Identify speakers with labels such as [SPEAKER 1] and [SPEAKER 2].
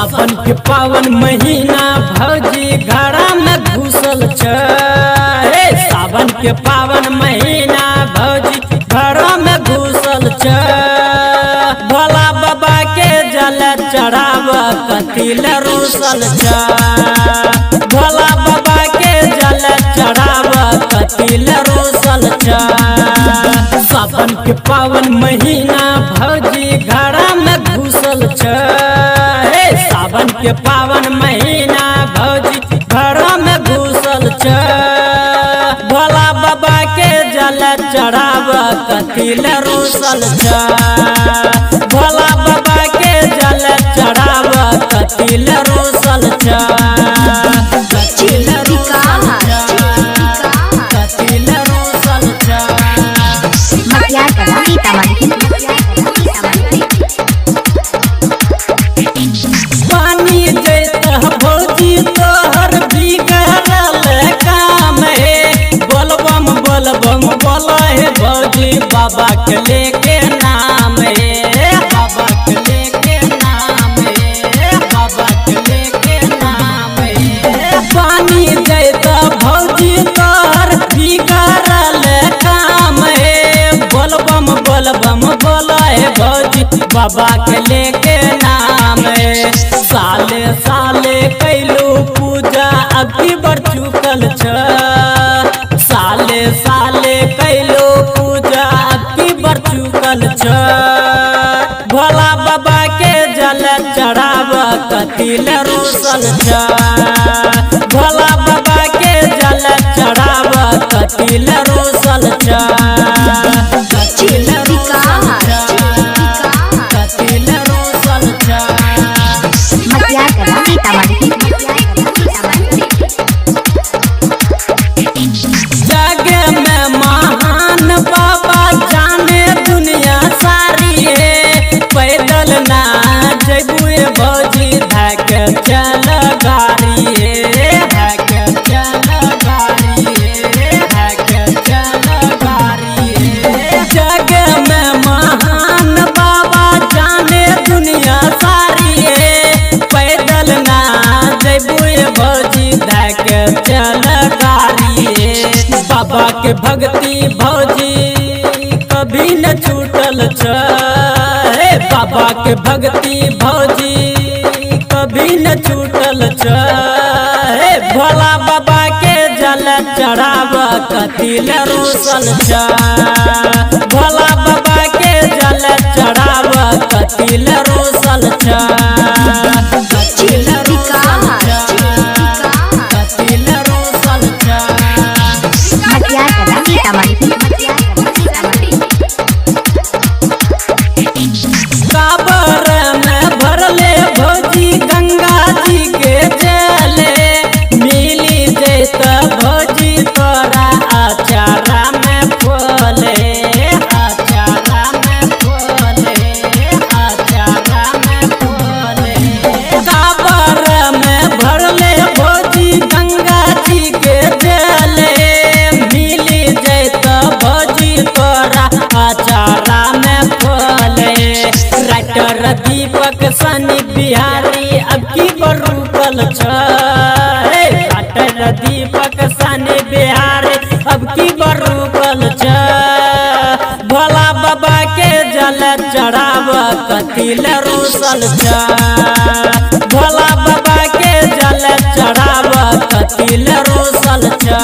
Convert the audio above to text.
[SPEAKER 1] सावन के पावन महीना भौजी घड़ा में घुसल छ। सावन के पावन महीना भौजी घड़ा में घुसल छ। भोला बाबा के जल चढ़ाव कतिल रूसल छ। भोला बाबा के जल चढ़ाव कतिल रूसल छ। सावन के पावन महीना भौजी घड़ा में घुसल छ। सावन के पावन महीना भौजी घड़ा में घुसल छ। भोला बाबा के जल चढ़ाव कतिल रूसल छ। भोला बाबा के जल चढ़ाव कतिल रूसल छ। कतिल रूसल छ। पानी जैसा भौजी तोहर बिगड़ल काम है। बोलबम बोलबम बोला है भौजी बाबा के लेके नाम है। बाबा के लेके नाम है। बाबा के लेके नाम है। पानी जैसा भौजी तोहर बिगड़ल काम है। बोलबम बोलबम बोला है भौजी बाबा के लेके नाम है। साले साले कैलू पूजा अभी बढ़ चुकल छ। साले साले कैलू पूजा अभी बढ़ चुकल छ। भोला बाबा के जल चढ़ाव कतिल रूसल छ। भोला बाबा के जल चढ़ाव कतिल रूसल छ। कतिल रूसल छ। कतिल रूसल छ। जग में महान बाबा जाने दुनिया सारी है। पैदल ना जबुए भौजी धक चल गाड़ी है। धक चल गाड़ी है। धक चल गाड़ी है। जग में महान बाबा जाने दुनिया सारी है। पैदल ना जबुए भौजी धक चल गाड़ी है। बाबा के भक्ति भौजी कभी न छूटल छ। बाबा के भक्ति भौजी कभी न छूटल छ। भोला बाबा के जल चढ़ाव कतिल रूसल छ। भोला बाबा के जल चढ़ाव कतिल रूसल छ। कतिल रूसल छ। कतिल रूसल छ। काबर में भरले भौजी गंगा जी के जले। मिली जैत भौजी तोरा अचारा में फले। अचारा में फले। अचारा में फले। काबर में भरले भौजी गंगा जी के जले। मिली जैत भौजी तोरा अचारा में फले। राइटर दीपक सनी बिहारी अब की बरूकल छ। राइटर दीपक सनी बिहारी अब की बरूकल छ। भोला बाबा के जल चढ़ाव कतिल रूसल छ। भोला बाबा के जल चढ़ाव कतिल रूसल छ।